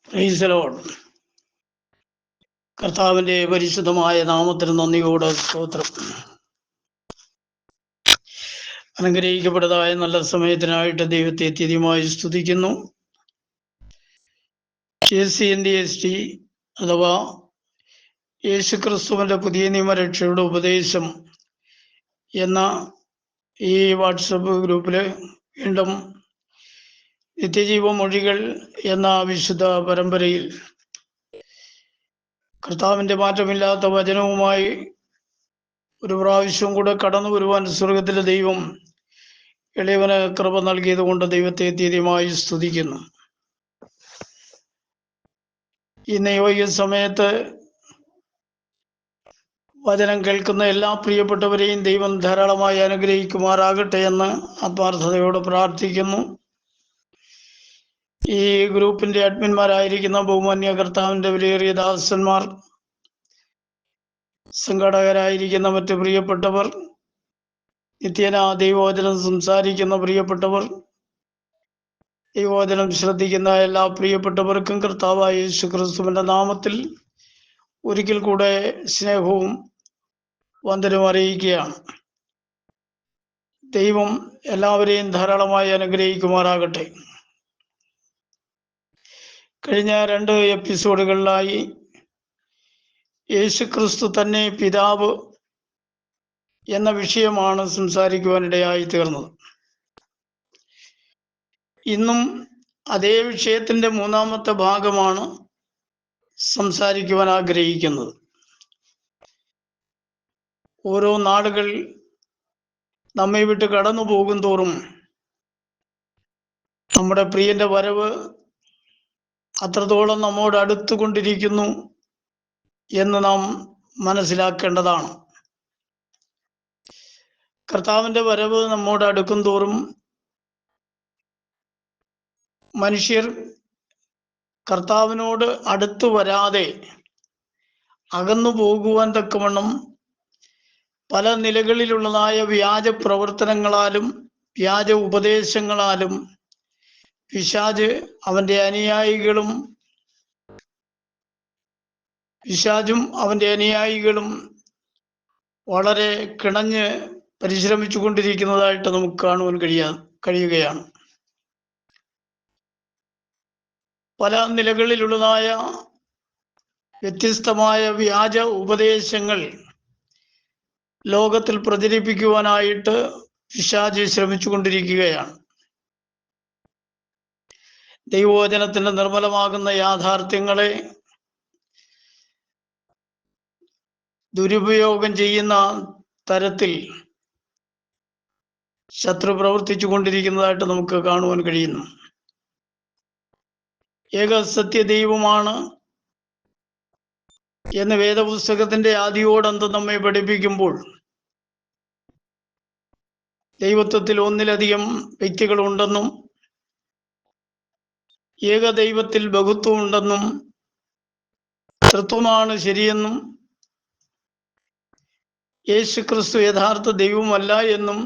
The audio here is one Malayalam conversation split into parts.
Price the Lord. കർത്താവിൻ്റെ പരിശുദ്ധമായ നാമത്തിന് നന്ദിയോടെ സ്തോത്രം. അനുഗ്രഹിക്കപ്പെട്ടതായ നല്ല സമയത്തിനായിട്ട് ദൈവത്തെ തിരിയുമായി സ്തുതിക്കുന്നു. KCNDST അഥവാ യേശുക്രിസ്തുവിൻ്റെ പുതിയ നിയമരക്ഷയുടെ ഉപദേശം എന്ന ഈ വാട്സപ്പ് ഗ്രൂപ്പിൽ വീണ്ടും നിത്യജീവ മൊഴികൾ എന്ന വിശുദ്ധ പരമ്പരയിൽ കർത്താവിൻ്റെ മാറ്റമില്ലാത്ത വചനവുമായി ഒരു പ്രാവശ്യം കൂടെ കടന്നു വരുവാൻ സ്വർഗത്തിലെ ദൈവം എളിയവന് കൃപ നൽകിയത് കൊണ്ട് ദൈവത്തെ തീയതിയുമായി സ്തുതിക്കുന്നു. ഇന്ന് ഈ സമയത്ത് വചനം കേൾക്കുന്ന എല്ലാ പ്രിയപ്പെട്ടവരെയും ദൈവം ധാരാളമായി അനുഗ്രഹിക്കുമാറാകട്ടെ എന്ന് ആത്മാർത്ഥതയോടെ പ്രാർത്ഥിക്കുന്നു. ഈ ഗ്രൂപ്പിന്റെ അഡ്മിന്മാരായിരിക്കുന്ന ബഹുമാന്യ കർത്താവിന്റെ വിലയേറിയ ദാസന്മാർ, സംഘാടകരായിരിക്കുന്ന മറ്റ് പ്രിയപ്പെട്ടവർ, നിത്യേന ദൈവവചനം സംസാരിക്കുന്ന പ്രിയപ്പെട്ടവർ, ദൈവവചനം ശ്രദ്ധിക്കുന്ന എല്ലാ പ്രിയപ്പെട്ടവർക്കും കർത്താവായ യേശുക്രിസ്തുവിന്റെ നാമത്തിൽ ഒരിക്കൽ കൂടെ സ്നേഹവും വന്ദനവും അറിയിക്കുകയാണ്. ദൈവം എല്ലാവരെയും ധാരാളമായി അനുഗ്രഹിക്കുമാറാകട്ടെ. കഴിഞ്ഞ 2 എപ്പിസോഡുകളിലായി യേശുക്രിസ്തു തന്നെ പിതാവ് എന്ന വിഷയമാണ് സംസാരിക്കുവാനിടയായി തീർന്നത്. ഇന്നും അതേ വിഷയത്തിന്റെ 3-ാമത്തെ ഭാഗമാണ് സംസാരിക്കുവാൻ ആഗ്രഹിക്കുന്നത്. ഓരോ നാളുകൾ നമ്മെ വിട്ട് കടന്നു പോകും തോറും നമ്മുടെ പ്രിയന്റെ വരവ് അത്രത്തോളം നമ്മോട് അടുത്തുകൊണ്ടിരിക്കുന്നു എന്ന് നാം മനസ്സിലാക്കേണ്ടതാണ്. കർത്താവിന്റെ വരവ് നമ്മോട് അടുക്കും തോറും മനുഷ്യർ കർത്താവിനോട് അടുത്തു വരാതെ അകന്നു പോകുവാൻ തക്കവണ്ണം പല നിലകളിലുള്ളതായ വ്യാജ പ്രവർത്തനങ്ങളാലും വ്യാജ ഉപദേശങ്ങളാലും പിശാചും അവൻ്റെ അനുയായികളും വളരെ കിണഞ്ഞ് പരിശ്രമിച്ചു കൊണ്ടിരിക്കുന്നതായിട്ട് നമുക്ക് കാണുവാൻ കഴിയുകയാണ്. പല നിലകളിലുള്ളതായ വ്യത്യസ്തമായ വ്യാജ ഉപദേശങ്ങൾ ലോകത്തിൽ പ്രചരിപ്പിക്കുവാനായിട്ട് പിശാച് ശ്രമിച്ചു കൊണ്ടിരിക്കുകയാണ്. ദൈവവചനത്തിന്റെ നിർമ്മലമാകുന്ന യാഥാർത്ഥ്യങ്ങളെ ദുരുപയോഗം ചെയ്യുന്ന തരത്തിൽ ശത്രു പ്രവർത്തിച്ചു കൊണ്ടിരിക്കുന്നതായിട്ട് നമുക്ക് കാണുവാൻ കഴിയുന്നു. ഏക സത്യദൈവമാണ് എന്ന് വേദപുസ്തകത്തിന്റെ ആദിയോടന്തം നമ്മെ പഠിപ്പിക്കുമ്പോൾ ദൈവത്വത്തിൽ ഒന്നിലധികം വ്യക്തികളുണ്ടെന്നും ഏകദൈവത്തിൽ ബഹുത്വം ഉണ്ടെന്നും തൃത്വമാണ് ശരിയെന്നും യേശുക്രിസ്തു യഥാർത്ഥ ദൈവമല്ല എന്നും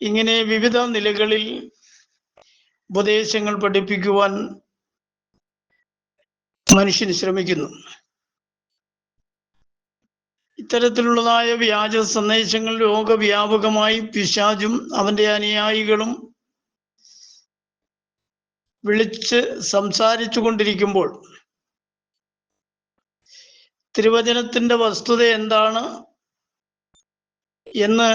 ഇങ്ങനെ വിവിധ നിലകളിൽ ഉപദേശങ്ങൾ പഠിപ്പിക്കുവാൻ മനുഷ്യൻ ശ്രമിക്കുന്നു. ഇത്തരത്തിലുള്ളതായ വ്യാജ സന്ദേശങ്ങൾ ലോകവ്യാപകമായി പിശാചും അവന്റെ അനുയായികളും വിളിച്ച് സംസാരിച്ചു കൊണ്ടിരിക്കുമ്പോൾ തിരുവചനത്തിന്റെ വസ്തുത എന്താണ് എന്ന്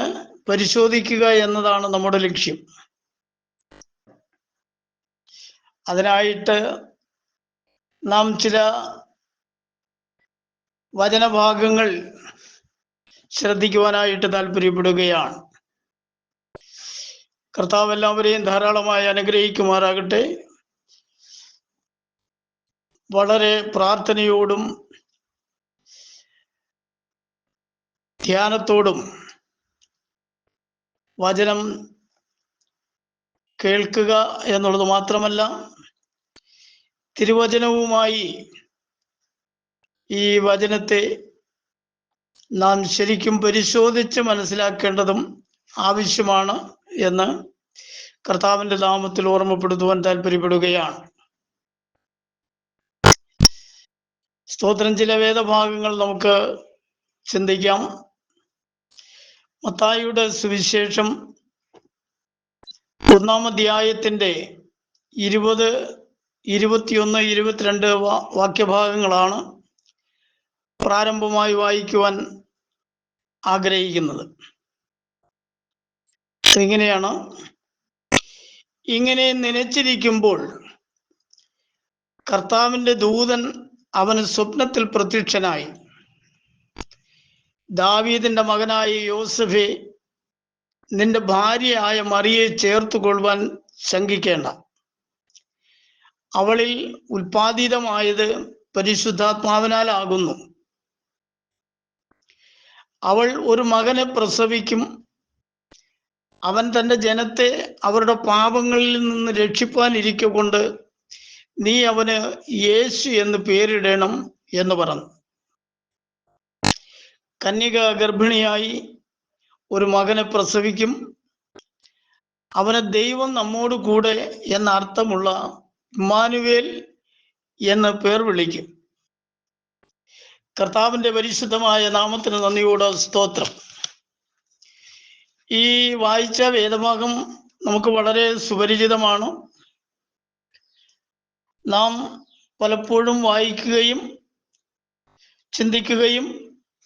പരിശോധിക്കുക എന്നതാണ് നമ്മുടെ ലക്ഷ്യം. അതിനായിട്ട് നാം ചില വചനഭാഗങ്ങൾ ശ്രദ്ധിക്കുവാനായിട്ട് താല്പര്യപ്പെടുകയാണ്. കർത്താവ് എല്ലാവരെയും ധാരാളമായി അനുഗ്രഹിക്കുമാറാകട്ടെ. വളരെ പ്രാർത്ഥനയോടും ധ്യാനത്തോടും വചനം കേൾക്കുക എന്നുള്ളത് മാത്രമല്ല, തിരുവചനവുമായി ഈ വചനത്തെ നാം ശരിക്കും പരിശോധിച്ച് മനസ്സിലാക്കേണ്ടതും ആവശ്യമാണ് എന്ന് കർത്താവിൻ്റെ നാമത്തിൽ ഓർമ്മപ്പെടുത്തുവാൻ താല്പര്യപ്പെടുകയാണ്. സ്തോത്രം. ചില വേദഭാഗങ്ങൾ നമുക്ക് ചിന്തിക്കാം. മത്തായിയുടെ സുവിശേഷം 1-ാം അധ്യായത്തിൻ്റെ 20, 21, 22 വാക്യഭാഗങ്ങളാണ് പ്രാരംഭമായി വായിക്കുവാൻ ആഗ്രഹിക്കുന്നത്. ഇങ്ങനെയാണ്: ഇങ്ങനെ നനച്ചിരിക്കുമ്പോൾ കർത്താവിൻ്റെ ദൂതൻ അവന് സ്വപ്നത്തിൽ പ്രത്യക്ഷനായി, ദാവീദിന്റെ മകനായ യോസഫേ, നിന്റെ ഭാര്യയായ മറിയെ ചേർത്തുകൊള്ളുവാൻ ശങ്കിക്കേണ്ട. അവളിൽ ഉൽപ്പാദിതമായത് പരിശുദ്ധാത്മാവിനാലാകുന്നു. അവൾ ഒരു മകനെ പ്രസവിക്കും. അവൻ തൻ്റെ ജനത്തെ അവരുടെ പാപങ്ങളിൽ നിന്ന് രക്ഷിപ്പാനിരിക്കൊണ്ട് നീ അവന് യേശു എന്ന് പേരിടണം എന്ന് പറഞ്ഞു. കന്യക ഗർഭിണിയായി ഒരു മകനെ പ്രസവിക്കും. അവന് ദൈവം നമ്മോട് കൂടെ എന്ന അർത്ഥമുള്ള ഇമ്മാനുവേൽ എന്ന് പേർ വിളിക്കും. കർത്താവിൻ്റെ പരിശുദ്ധമായ നാമത്തിന് നന്ദിയോടെ സ്തോത്രം. ഈ വായിച്ച വേദഭാഗം നമുക്ക് വളരെ സുപരിചിതമാണ്. നാം പലപ്പോഴും വായിക്കുകയും ചിന്തിക്കുകയും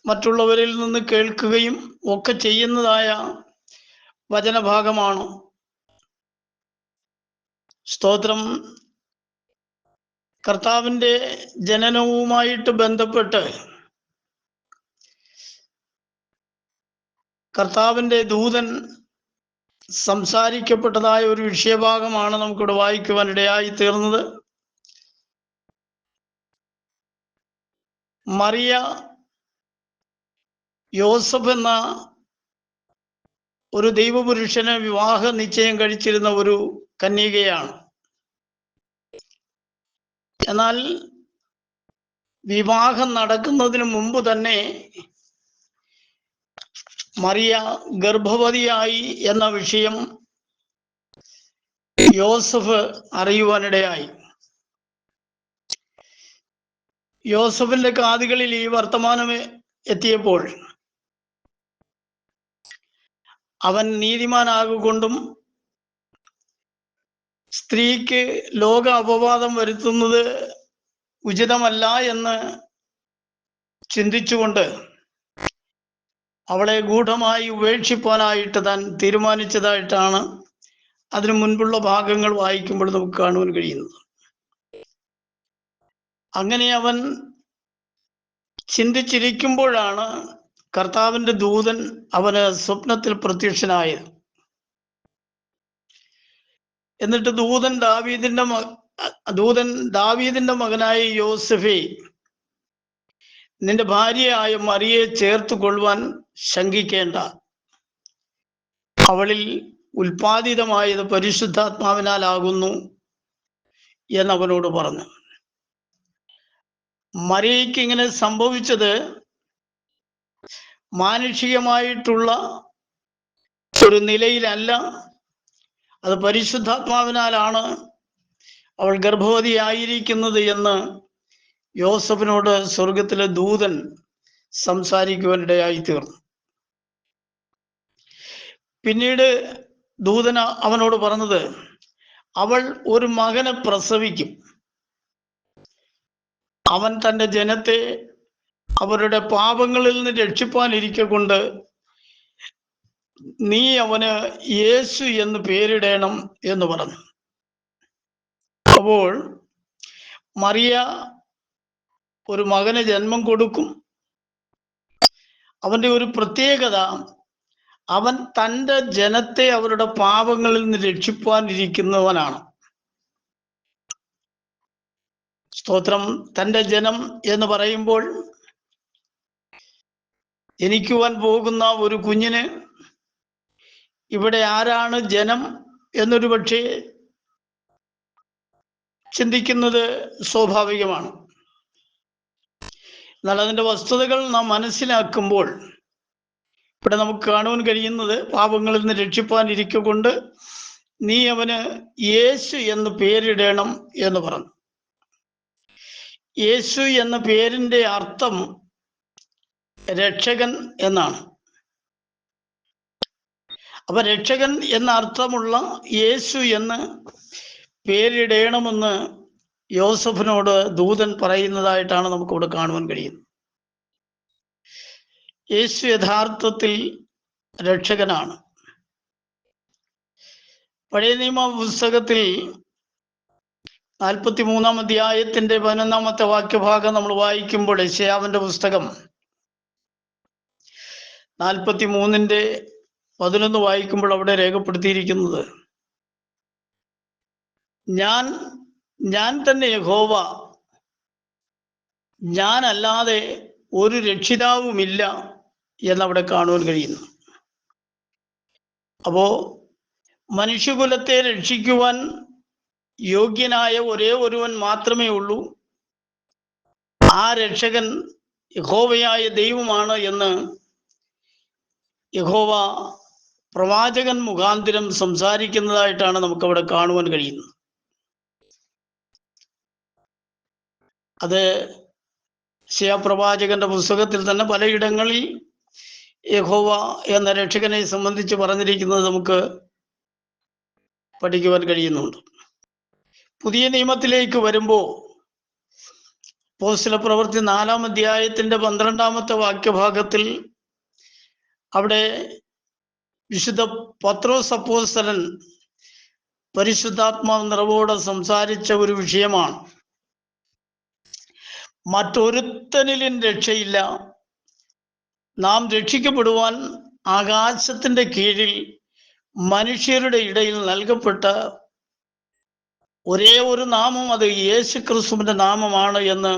മറ്റുള്ളവരിൽ നിന്ന് കേൾക്കുകയും ഒക്കെ ചെയ്യുന്നതായ വചനഭാഗമാണ്. സ്തോത്രം. കർത്താവിൻ്റെ ജനനവുമായിട്ട് ബന്ധപ്പെട്ട് കർത്താവിൻ്റെ ദൂതൻ സംസാരിക്കപ്പെട്ടതായ ഒരു വിഷയഭാഗമാണ് നമുക്കിവിടെ വായിക്കുവാനിടയായി തീർന്നത്. മറിയ യോസഫ് എന്ന ഒരു ദൈവപുരുഷന് വിവാഹ നിശ്ചയം കഴിച്ചിരുന്ന ഒരു കന്യകയാണ്. എന്നാൽ വിവാഹം നടക്കുന്നതിന് മുമ്പ് തന്നെ മറിയ ഗർഭവതിയായി എന്ന വിഷയം യോസഫ് അറിയുവാനിടയായി. യോസഫിന്റെ കാതുകളിൽ ഈ വർത്തമാനം എത്തിയപ്പോൾ അവൻ നീതിമാനാകൊണ്ടും സ്ത്രീക്ക് ലോക അപവാദം വരുത്തുന്നത് ഉചിതമല്ല എന്ന് ചിന്തിച്ചുകൊണ്ട് അവളെ ഗൂഢമായി ഉപേക്ഷിപ്പാനായിട്ട് താൻ തീരുമാനിച്ചതായിട്ടാണ് അതിനു മുൻപുള്ള ഭാഗങ്ങൾ വായിക്കുമ്പോൾ നമുക്ക് കാണുവാൻ കഴിയുന്നത്. അങ്ങനെ അവൻ ചിന്തിച്ചിരിക്കുമ്പോഴാണ് കർത്താവിൻ്റെ ദൂതൻ അവന് സ്വപ്നത്തിൽ പ്രത്യക്ഷനായത്. എന്നിട്ട് ദൂതൻ ദാവീദിന്റെ മകനായ യോസഫേ, നിന്റെ ഭാര്യയായ മറിയെ ചേർത്ത് കൊള്ളുവാൻ ശങ്കിക്കേണ്ട. അവളിൽ ഉൽപ്പാദിതമായത് പരിശുദ്ധാത്മാവിനാലാകുന്നു എന്നവനോട് പറഞ്ഞു. മറിയയ്ക്ക് ഇങ്ങനെ സംഭവിച്ചത് മാനുഷികമായിട്ടുള്ള ഒരു നിലയിലല്ല. അത് പരിശുദ്ധാത്മാവിനാലാണ് അവൾ ഗർഭവതിയായിരിക്കുന്നത് എന്ന് യോസഫിനോട് സ്വർഗത്തിലെ ദൂതൻ സംസാരിക്കുവാനിടയായി തീർന്നു. പിന്നീട് ദൂതൻ അവനോട് പറഞ്ഞത്, അവൾ ഒരു മകനെ പ്രസവിക്കും. അവൻ തൻ്റെ ജനത്തെ അവരുടെ പാപങ്ങളിൽ നിന്ന് രക്ഷിപ്പാനിരിക്കൊണ്ട് നീ അവന് യേശു എന്ന് പേരിടണം എന്ന് പറഞ്ഞു. അപ്പോൾ മറിയ ഒരു മകന് ജന്മം കൊടുക്കും. അവന്റെ ഒരു പ്രത്യേകത, അവൻ തൻ്റെ ജനത്തെ അവരുടെ പാപങ്ങളിൽ നിന്ന് രക്ഷിപ്പാനിരിക്കുന്നവനാണ്. സ്തോത്രം. തൻ്റെ ജനം എന്ന് പറയുമ്പോൾ ജനിക്കുവാൻ പോകുന്ന ഒരു കുഞ്ഞിന് ഇവിടെ ആരാണ് ജനം എന്നൊരു പക്ഷേ ചിന്തിക്കുന്നത് സ്വാഭാവികമാണ്. എന്നാൽ അതിൻ്റെ വസ്തുതകൾ നാം മനസ്സിലാക്കുമ്പോൾ ഇവിടെ നമുക്ക് കാണുവാൻ കഴിയുന്നത്, പാപങ്ങളിൽ നിന്ന് രക്ഷിപ്പാനിരിക്കൊണ്ട് നീ അവന് യേശു എന്ന് പേരിടണം എന്ന് പറഞ്ഞു. യേശു എന്ന പേരിൻ്റെ അർത്ഥം രക്ഷകൻ എന്നാണ്. അപ്പൊ രക്ഷകൻ എന്ന അർത്ഥമുള്ള യേശു എന്ന് പേരിടണമെന്ന് യോസഫിനോട് ദൂതൻ പറയുന്നതായിട്ടാണ് നമുക്കിവിടെ കാണുവാൻ കഴിയുന്നത്. യേശു യഥാർത്ഥത്തിൽ രക്ഷകനാണ്. പഴയ നിയമ പുസ്തകത്തിൽ 43-ാം അധ്യായത്തിന്റെ 11-ാമത്തെ വാക്യഭാഗം നമ്മൾ വായിക്കുമ്പോൾ, യെശയ്യാവിന്റെ പുസ്തകം 43-ന്റെ 11 വായിക്കുമ്പോൾ അവിടെ രേഖപ്പെടുത്തിയിരിക്കുന്നത്, ഞാൻ തന്നെ യഹോവ, ഞാനല്ലാതെ ഒരു രക്ഷിതാവുമില്ല എന്നവിടെ കാണുവാൻ കഴിയുന്നു. അപ്പോ മനുഷ്യകുലത്തെ രക്ഷിക്കുവാൻ യോഗ്യനായ ഒരേ ഒരുവൻ മാത്രമേ ഉള്ളൂ. ആ രക്ഷകൻ യഹോവയായ ദൈവമാണ് എന്ന് യഹോവ പ്രവാചകൻ മുഖാന്തരം സംസാരിക്കുന്നതായിട്ടാണ് നമുക്കവിടെ കാണുവാൻ കഴിയുന്നത്. അത് യെശയ്യാ പ്രവാചകന്റെ പുസ്തകത്തിൽ തന്നെ പലയിടങ്ങളിൽ യഹോവ എന്ന രക്ഷകനെ സംബന്ധിച്ച് പറഞ്ഞിരിക്കുന്നത് നമുക്ക് പഠിക്കുവാൻ കഴിയുന്നുണ്ട്. പുതിയ നിയമത്തിലേക്ക് വരുമ്പോൾ അപ്പോസ്തലപ്രവൃത്തി 4-ാം അധ്യായത്തിന്റെ 12-ാമത്തെ വാക്യഭാഗത്തിൽ അവിടെ വിശുദ്ധ പത്രോസ് അപ്പോസ്തലൻ പരിശുദ്ധാത്മാവ് നിറവോടെ സംസാരിച്ച ഒരു വിഷയമാണ്, മറ്റൊരുത്തനിലും രക്ഷയില്ല, നാം രക്ഷിക്കപ്പെടുവാൻ ആകാശത്തിന്റെ കീഴിൽ മനുഷ്യരുടെ ഇടയിൽ നൽകപ്പെട്ട ഒരേ ഒരു നാമം, അത് യേശു ക്രിസ്തുവിന്റെ നാമമാണ് എന്ന്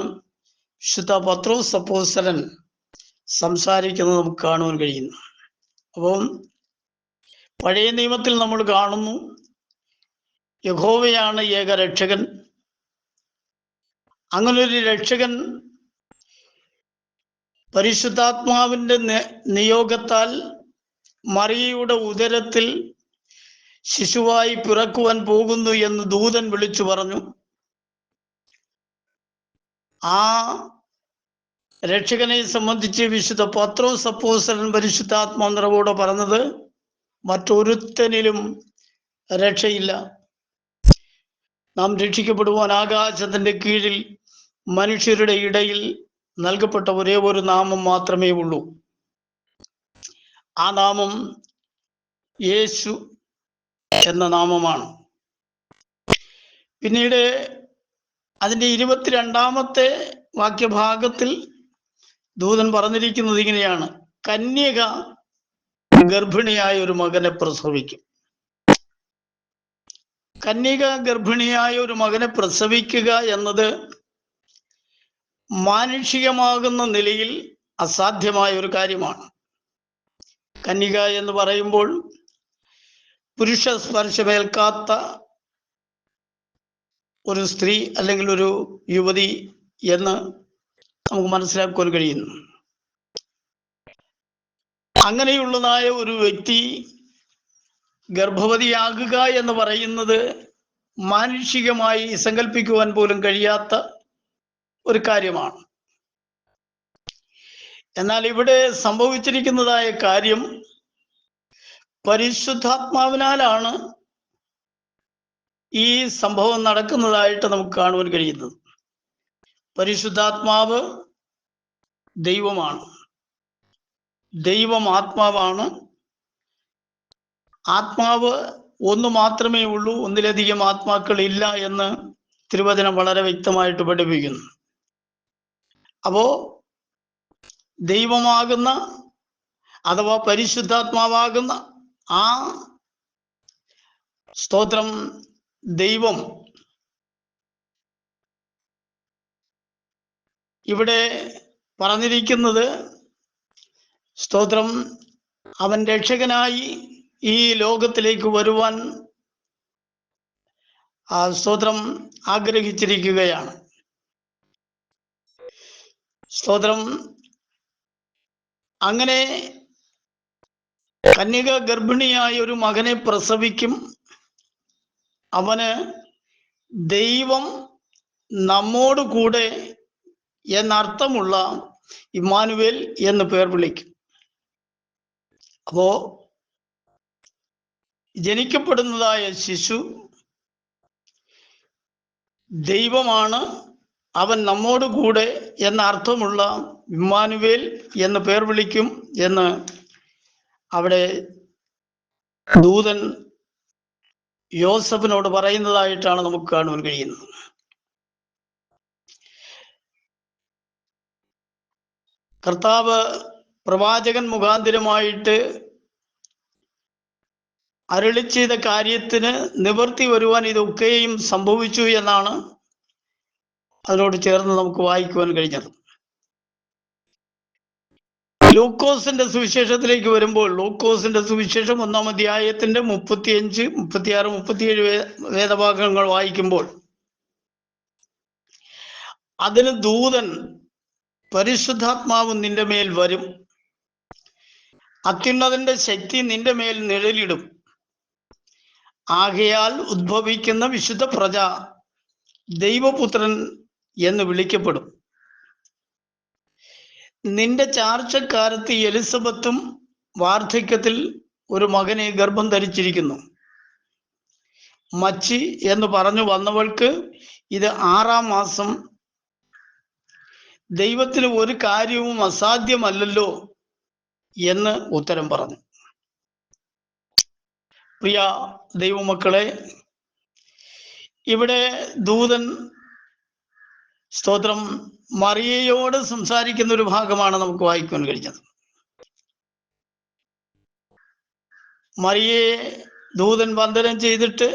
വിശുദ്ധ പത്രോസ് അപ്പോസ്തലൻ സംസാരിക്കുന്നത് നമുക്ക് കാണുവാൻ കഴിയുന്നു. അപ്പം പഴയ നിയമത്തിൽ നമ്മൾ കാണുന്നു യഹോവയാണ് ഏക രക്ഷകൻ. അങ്ങനൊരു രക്ഷകൻ പരിശുദ്ധാത്മാവിന്റെ നിയോഗത്താൽ മറിയയുടെ ഉദരത്തിൽ ശിശുവായി പിറക്കുവാൻ പോകുന്നു എന്ന് ദൂതൻ വിളിച്ചു പറഞ്ഞു. ആ രക്ഷകനെ സംബന്ധിച്ച് വിശുദ്ധ പത്രോസ് അപ്പോസ്തലൻ പരിശുദ്ധാത്മാ നിറവോടെ പറഞ്ഞത്, മറ്റൊരുത്തനിലും രക്ഷയില്ല, നാം രക്ഷിക്കപ്പെടുവാൻ ആകാശത്തിന്റെ കീഴിൽ മനുഷ്യരുടെ ഇടയിൽ നൽകപ്പെട്ട ഒരേ ഒരു നാമം മാത്രമേ ഉള്ളൂ. ആ നാമം യേശു എന്ന നാമമാണ്. പിന്നീട് അതിൻ്റെ 22-ാമത്തെ വാക്യഭാഗത്തിൽ ദൂതൻ പറഞ്ഞിരിക്കുന്നത് ഇങ്ങനെയാണ്, കന്യക ഗർഭിണിയായ ഒരു മകനെ പ്രസവിക്കും. കന്യക ഗർഭിണിയായ ഒരു മകനെ പ്രസവിക്കുക എന്നത് മാനുഷികമാകുന്ന നിലയിൽ അസാധ്യമായ ഒരു കാര്യമാണ്. കന്യക എന്ന് പറയുമ്പോൾ പുരുഷ സ്പർശമേൽക്കാത്ത ഒരു സ്ത്രീ അല്ലെങ്കിൽ ഒരു യുവതി എന്ന് നമുക്ക് മനസ്സിലാക്കുവാൻ കഴിയുന്നു. അങ്ങനെയുള്ളതായ ഒരു വ്യക്തി ഗർഭവതിയാകുക എന്ന് പറയുന്നത് മാനുഷികമായി സങ്കല്പിക്കുവാൻ പോലും കഴിയാത്ത ഒരു കാര്യമാണ്. എന്നാൽ ഇവിടെ സംഭവിച്ചിരിക്കുന്നതായ കാര്യം പരിശുദ്ധാത്മാവിനാലാണ് ഈ സംഭവം നടക്കുന്നതായിട്ട് നമുക്ക് കാണുവാൻ കഴിയുന്നത്. പരിശുദ്ധാത്മാവ് ദൈവമാണ്, ദൈവം ആത്മാവാണ്. ആത്മാവ് ഒന്ന് മാത്രമേ ഉള്ളൂ, ഒന്നിലധികം ആത്മാക്കൾ ഇല്ല എന്ന് തിരുവചനം വളരെ വ്യക്തമായിട്ട് പഠിപ്പിക്കുന്നു. അപ്പോ ദൈവമാകുന്ന അഥവാ പരിശുദ്ധാത്മാവാകുന്ന ആ സ്തോത്രം ദൈവം ഇവിടെ പറഞ്ഞിരിക്കുന്നത്, സ്തോത്രം, അവൻ രക്ഷകനായി ഈ ലോകത്തിലേക്ക് വരുവാൻ സ്തോത്രം ആഗ്രഹിച്ചിരിക്കുകയാണ്. സ്തോത്രം, അങ്ങനെ കന്യക ഗർഭിണിയായ ഒരു മകനെ പ്രസവിക്കും. അവന് ദൈവം നമ്മോട് കൂടെ എന്നർത്ഥമുള്ള ഇമ്മാനുവേൽ എന്ന് പേർ വിളിക്കും. അപ്പോ ജനിക്കപ്പെടുന്നതായ ശിശു ദൈവമാണ്, അവൻ നമ്മോട് കൂടെ എന്ന അർത്ഥമുള്ള ഇമ്മാനുവേൽ എന്ന് പേർ വിളിക്കും എന്ന് അവിടെ ദൂതൻ യോസഫിനോട് പറയുന്നതായിട്ടാണ് നമുക്ക് കാണുവാൻ കഴിയുന്നത്. കർത്താവ് പ്രവാചകൻ മുഖാന്തരമായിട്ട് അരുളി ചെയ്ത കാര്യത്തിന് നിവർത്തി വരുവാൻ ഇതൊക്കെയും സംഭവിച്ചു എന്നാണ് അതിനോട് ചേർന്ന് നമുക്ക് വായിക്കുവാൻ കഴിഞ്ഞത്. ലൂക്കോസിന്റെ സുവിശേഷത്തിലേക്ക് വരുമ്പോൾ, ലൂക്കോസിന്റെ സുവിശേഷം 1-ാം അധ്യായത്തിന്റെ 35, 36, 37 വേദഭാഗങ്ങൾ വായിക്കുമ്പോൾ അതിന് ദൂതൻ പരിശുദ്ധാത്മാവ് നിന്റെ മേൽ വരും, അത്യുന്നതന്റെ ശക്തി നിന്റെ മേൽ നിഴലിടും, ആകയാൽ ഉദ്ഭവിക്കുന്ന വിശുദ്ധ പ്രജ ദൈവപുത്രൻ എന്ന് വിളിക്കപ്പെടും. നിന്റെ ചാർച്ചക്കാരത്തി എലിസബത്തും വാർദ്ധക്യത്തിൽ ഒരു മകനെ ഗർഭം ധരിച്ചിരിക്കുന്നു. മച്ചി എന്ന് പറഞ്ഞു വന്നവൾക്ക് ഇത് 6-ാം മാസം. ദൈവത്തിന് ഒരു കാര്യവും അസാധ്യമല്ലല്ലോ എന്ന് ഉത്തരം പറഞ്ഞു. പ്രിയ ദൈവമക്കളെ, ഇവിടെ ദൂതൻ സ്തോത്രം മറിയയോട് സംസാരിക്കുന്ന ഒരു ഭാഗമാണ് നമുക്ക് വായിക്കുവാൻ കഴിഞ്ഞത്. മറിയയെ ദൂതൻ വന്ദനം ചെയ്തിട്ട്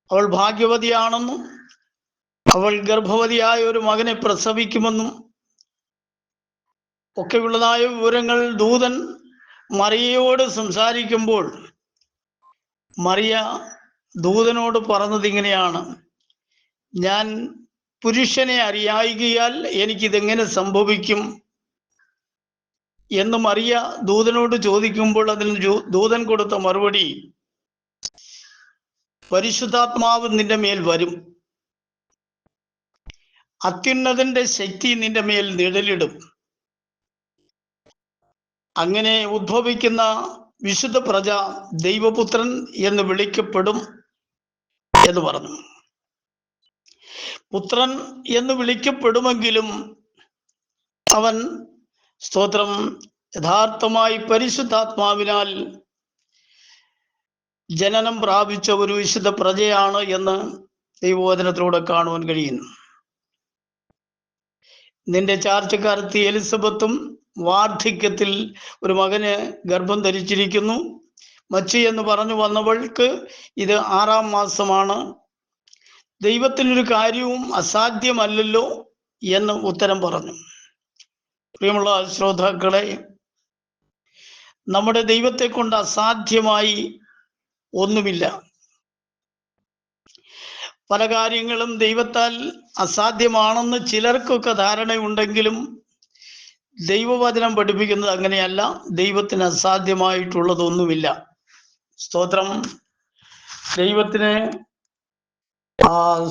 അവൾ ഭാഗ്യവതിയാണെന്നും അവൾ ഗർഭവതിയായ ഒരു മകനെ പ്രസവിക്കുമെന്നും ഒക്കെയുള്ളതായ വിവരങ്ങൾ ദൂതൻ മറിയയോട് സംസാരിക്കുമ്പോൾ മറിയ ദൂതനോട് പറഞ്ഞത് ഇങ്ങനെയാണ്: ഞാൻ പുരുഷനെ അറിയായികയാൽ എനിക്കിതെങ്ങനെ സംഭവിക്കും എന്ന് മറിയ ദൂതനോട് ചോദിക്കുമ്പോൾ അതിന് ദൂതൻ കൊടുത്ത മറുപടി, പരിശുദ്ധാത്മാവ് നിന്റെ മേൽ വരും, അത്യുന്നതന്റെ ശക്തി നിന്റെ മേൽ നിഴലിടും, അങ്ങനെ ഉദ്ഭവിക്കുന്ന വിശുദ്ധ പ്രജ ദൈവപുത്രൻ എന്ന് വിളിക്കപ്പെടും എന്ന് പറഞ്ഞു. പുത്രൻ എന്ന് വിളിക്കപ്പെടുമെങ്കിലും അവൻ സ്തോത്രം യഥാർത്ഥമായി പരിശുദ്ധാത്മാവിനാൽ ജനനം പ്രാപിച്ച ഒരു വിശുദ്ധ പ്രജയാണ് എന്ന് ദൈവവചനത്തിലൂടെ കാണുവാൻ കഴിയുന്നു. നിന്റെ ചാർച്ചക്കാരത്തി എലിസബത്തും വാർദ്ധക്യത്തിൽ ഒരു മകന് ഗർഭം ധരിച്ചിരിക്കുന്നു. മച്ചി എന്ന് പറഞ്ഞു വന്നവൾക്ക് ഇത് 6-ാം മാസമാണ്. ദൈവത്തിനൊരു കാര്യവും അസാധ്യമല്ലല്ലോ എന്ന് ഉത്തരം പറഞ്ഞു. പ്രിയമുള്ള ശ്രോതാക്കളെ, നമ്മുടെ ദൈവത്തെ കൊണ്ട് അസാധ്യമായി ഒന്നുമില്ല. പല കാര്യങ്ങളും ദൈവത്താൽ അസാധ്യമാണെന്ന് ചിലർക്കൊക്കെ ധാരണയുണ്ടെങ്കിലും ദൈവവചനം പഠിപ്പിക്കുന്നത് അങ്ങനെയല്ല. ദൈവത്തിന് അസാധ്യമായിട്ടുള്ളതൊന്നുമില്ല. സ്തോത്രം. ദൈവത്തിന്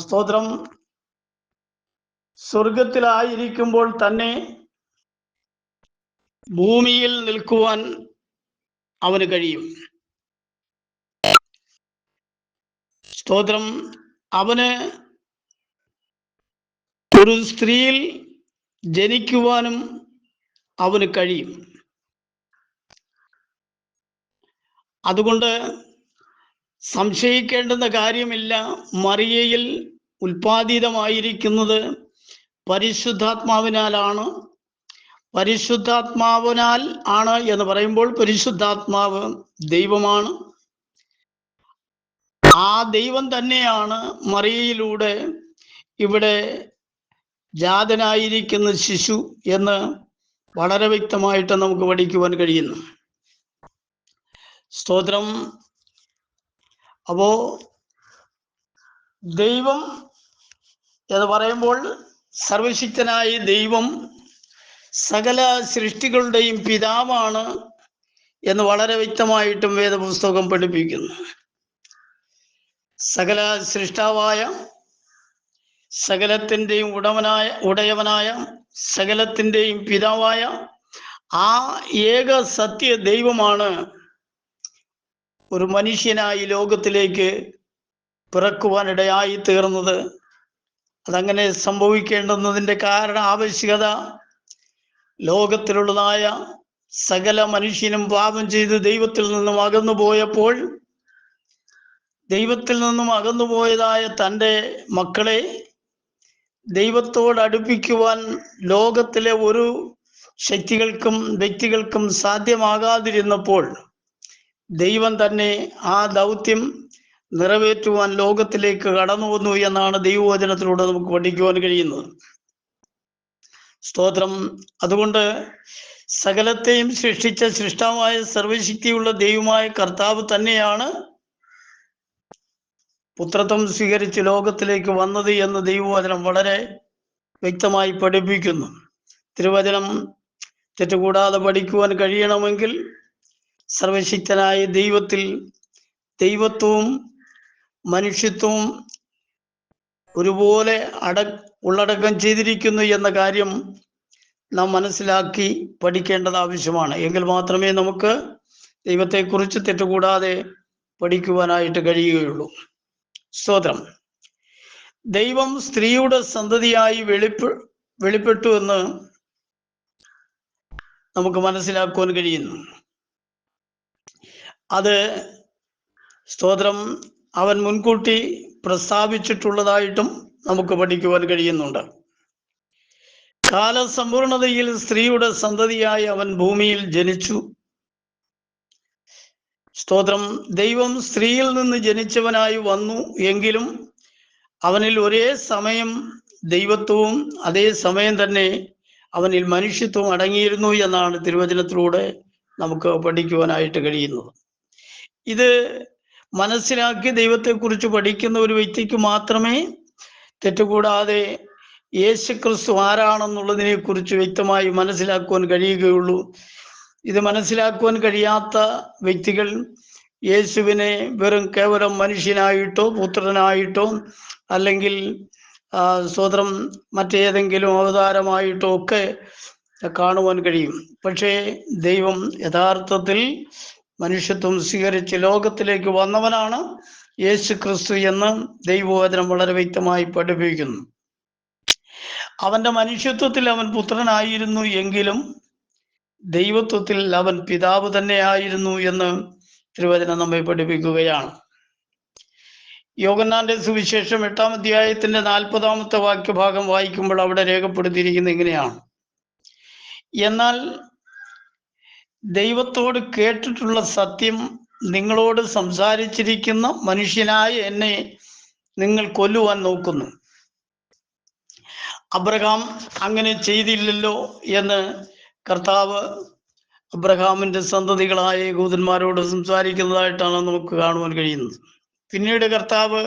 സ്തോത്രം സ്വർഗത്തിലായിരിക്കുമ്പോൾ തന്നെ ഭൂമിയിൽ നിൽക്കുവാൻ അവന് കഴിയും. സ്തോത്രം. അവന് ഒരു സ്ത്രീയിൽ ജനിക്കുവാനും അവന് കഴിയും. അതുകൊണ്ട് സംശയിക്കേണ്ടുന്ന കാര്യമില്ല. മറിയയിൽ ഉൽപ്പാദിതമായിരിക്കുന്നത് പരിശുദ്ധാത്മാവിനാലാണ്. പരിശുദ്ധാത്മാവിനാൽ ആണ് എന്ന് പറയുമ്പോൾ പരിശുദ്ധാത്മാവ് ദൈവമാണ്. ആ ദൈവം തന്നെയാണ് മറിയയിലൂടെ ഇവിടെ ജാതനായിരിക്കുന്ന ശിശു എന്ന് വളരെ വ്യക്തമായിട്ട് നമുക്ക് പഠിക്കുവാൻ കഴിയുന്നു. സ്തോത്രം. അപ്പോ ദൈവം എന്ന് പറയുമ്പോൾ സർവശക്തനായ ദൈവം സകല സൃഷ്ടികളുടെയും പിതാവാണ് എന്ന് വളരെ വ്യക്തമായിട്ടും വേദപുസ്തകം പഠിപ്പിക്കുന്നു. സകല സൃഷ്ടാവായ സകലത്തിൻ്റെയും ഉടയവനായ സകലത്തിൻ്റെയും പിതാവായ ആ ഏക സത്യ ദൈവമാണ് ഒരു മനുഷ്യനായി ലോകത്തിലേക്ക് പിറക്കുവാനിടയായി തീർന്നത്. അതങ്ങനെ സംഭവിക്കേണ്ടുന്നതിൻ്റെ ആവശ്യകത ലോകത്തിലുള്ളതായ സകല മനുഷ്യനും പാപം ചെയ്ത് ദൈവത്തിൽ നിന്നും അകന്നു പോയപ്പോൾ ദൈവത്തിൽ നിന്നും അകന്നുപോയതായ തൻ്റെ മക്കളെ ദൈവത്തോട് അടുപ്പിക്കുവാൻ ലോകത്തിലെ ഒരു ശക്തികൾക്കും വ്യക്തികൾക്കും സാധ്യമാകാതിരുന്നപ്പോൾ ദൈവം തന്നെ ആ ദൗത്യം നിറവേറ്റുവാൻ ലോകത്തിലേക്ക് കടന്നു വന്നു എന്നാണ് ദൈവവചനത്തിലൂടെ നമുക്ക് പഠിക്കുവാൻ കഴിയുന്നത്. സ്തോത്രം. അതുകൊണ്ട് സകലത്തെയും സൃഷ്ടിച്ച സൃഷ്ടാവായ സർവശക്തിയുള്ള ദൈവമായ കർത്താവ് തന്നെയാണ് പുത്രത്വം സ്വീകരിച്ച് ലോകത്തിലേക്ക് വന്നത് എന്ന് ദൈവവചനം വളരെ വ്യക്തമായി പഠിപ്പിക്കുന്നു. തിരുവചനം തെറ്റുകൂടാതെ പഠിക്കുവാൻ കഴിയണമെങ്കിൽ സർവശക്തനായ ദൈവത്തിൽ ദൈവത്വവും മനുഷ്യത്വവും ഒരുപോലെ ഉള്ളടക്കം ചെയ്തിരിക്കുന്നു എന്ന കാര്യം നാം മനസ്സിലാക്കി പഠിക്കേണ്ടത് ആവശ്യമാണ്. എങ്കിൽ മാത്രമേ നമുക്ക് ദൈവത്തെക്കുറിച്ച് തെറ്റുകൂടാതെ പഠിക്കുവാനായിട്ട് കഴിയുകയുള്ളൂ. സ്തോത്രം. ദൈവം സ്ത്രീയുടെ സന്തതിയായി വെളിപ്പെട്ടു എന്ന് നമുക്ക് മനസ്സിലാക്കുവാൻ കഴിയുന്നു. അത് സ്തോത്രം അവൻ മുൻകൂട്ടി പ്രസ്താവിച്ചിട്ടുള്ളതായിട്ടും നമുക്ക് പഠിക്കുവാൻ കഴിയുന്നുണ്ട്. കാലസമ്പൂർണതയിൽ സ്ത്രീയുടെ സന്തതിയായി അവൻ ഭൂമിയിൽ ജനിച്ചു. സ്തോത്രം. ദൈവം സ്ത്രീയിൽ നിന്ന് ജനിച്ചവനായി വന്നു എങ്കിലും അവനിൽ ഒരേ സമയം ദൈവത്വവും അതേ സമയം തന്നെ അവനിൽ മനുഷ്യത്വവും അടങ്ങിയിരുന്നു എന്നാണ് തിരുവചനത്തിലൂടെ നമുക്ക് പഠിക്കുവാനായിട്ട് കഴിയുന്നത്. ഇത് മനസ്സിലാക്കി ദൈവത്തെക്കുറിച്ച് പഠിക്കുന്ന ഒരു വ്യക്തിക്ക് മാത്രമേ തെറ്റുകൂടാതെ യേശുക്രിസ്തു ആരാണെന്നുള്ളതിനെ കുറിച്ച് വ്യക്തമായി മനസ്സിലാക്കുവാൻ കഴിയുകയുള്ളൂ. ഇത് മനസ്സിലാക്കുവാൻ കഴിയാത്ത വ്യക്തികൾ യേശുവിനെ വെറും കേവലം മനുഷ്യനായിട്ടോ പുത്രനായിട്ടോ അല്ലെങ്കിൽ സ്വതന്ത്രം മറ്റേതെങ്കിലും അവതാരമായിട്ടോ ഒക്കെ കാണുവാൻ കഴിയും. പക്ഷേ ദൈവം യഥാർത്ഥത്തിൽ മനുഷ്യത്വം സ്വീകരിച്ച് ലോകത്തിലേക്ക് വന്നവനാണ് യേശു ക്രിസ്തു എന്ന് ദൈവവചനം വളരെ വ്യക്തമായി പഠിപ്പിക്കുന്നു. അവന്റെ മനുഷ്യത്വത്തിൽ അവൻ പുത്രനായിരുന്നു എങ്കിലും ദൈവത്വത്തിൽ അവൻ പിതാവ് തന്നെയായിരുന്നു എന്ന് തിരുവചനം നമ്മെ പഠിപ്പിക്കുകയാണ്. യോഹന്നാന്റെ സുവിശേഷം 8-ാം അധ്യായത്തിന്റെ 40-ാമത്തെ വാക്യഭാഗം വായിക്കുമ്പോൾ അവിടെ രേഖപ്പെടുത്തിയിരിക്കുന്നത് ഇങ്ങനെയാണ്: എന്നാൽ ദൈവത്തോട് കേട്ടിട്ടുള്ള സത്യം നിങ്ങളോട് സംസാരിച്ചിരിക്കുന്ന മനുഷ്യനായ എന്നെ നിങ്ങൾ കൊല്ലുവാൻ നോക്കുന്നു. അബ്രഹാം അങ്ങനെ ചെയ്തില്ലല്ലോ എന്ന് കർത്താവ് അബ്രഹാമിന്റെ സന്തതികളായ യഹൂദന്മാരോട് സംസാരിക്കുന്നതായിട്ടാണ് നമുക്ക് കാണുവാൻ കഴിയുന്നത്. പിന്നീട് കർത്താവ്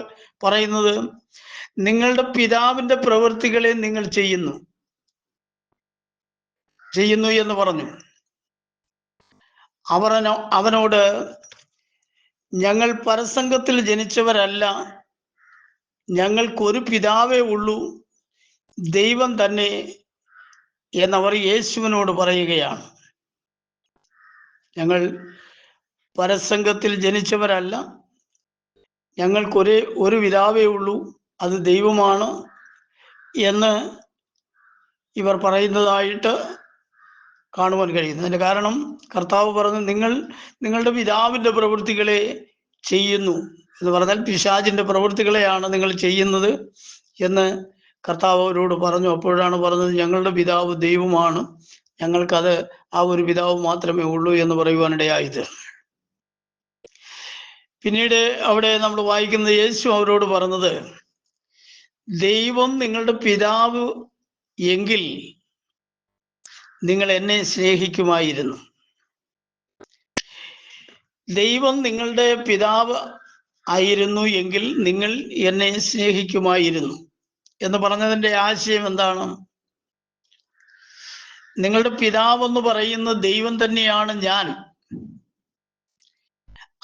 പറയുന്നത്, നിങ്ങളുടെ പിതാവിന്റെ പ്രവൃത്തികളെ നിങ്ങൾ ചെയ്യുന്നു എന്ന് പറഞ്ഞു. അവനോട് ഞങ്ങൾ പരസംഗത്തിൽ ജനിച്ചവരല്ല, ഞങ്ങൾക്കൊരു പിതാവേ ഉള്ളൂ, ദൈവം തന്നെ എന്നവർ യേശുവിനോട് പറയുകയാണ്. ഞങ്ങൾ പരസംഗത്തിൽ ജനിച്ചവരല്ല, ഞങ്ങൾക്ക് ഒരു പിതാവേ ഉള്ളൂ, അത് ദൈവമാണ് എന്ന് ഇവർ പറയുന്നതായിട്ട് കാണുവാൻ കഴിയുന്നു. അതിന്റെ കാരണം കർത്താവ് പറഞ്ഞു, നിങ്ങളുടെ പിതാവിന്റെ പ്രവൃത്തികളെ ചെയ്യുന്നു എന്ന് പറഞ്ഞാൽ പിശാചിന്റെ പ്രവൃത്തികളെയാണ് നിങ്ങൾ ചെയ്യുന്നത് എന്ന് കർത്താവ് അവരോട് പറഞ്ഞു. അപ്പോഴാണ് പറഞ്ഞത്, ഞങ്ങളുടെ പിതാവ് ദൈവമാണ്, ഞങ്ങൾക്കത് ആ ഒരു പിതാവ് മാത്രമേ ഉള്ളൂ എന്ന് പറയുവാനിടയായത്. പിന്നീട് അവിടെ നമ്മൾ വായിക്കുന്നത്, യേശു അവരോട് പറഞ്ഞത്, ദൈവം നിങ്ങളുടെ പിതാവ് എങ്കിൽ നിങ്ങൾ എന്നെ സ്നേഹിക്കുമായിരുന്നു. ദൈവം നിങ്ങളുടെ പിതാവ് ആയിരുന്നു എങ്കിൽ നിങ്ങൾ എന്നെ സ്നേഹിക്കുമായിരുന്നു എന്ന് പറഞ്ഞതിൻ്റെ ആശയം എന്താണ്? നിങ്ങളുടെ പിതാവെന്ന് പറയുന്ന ദൈവം തന്നെയാണ് ഞാൻ.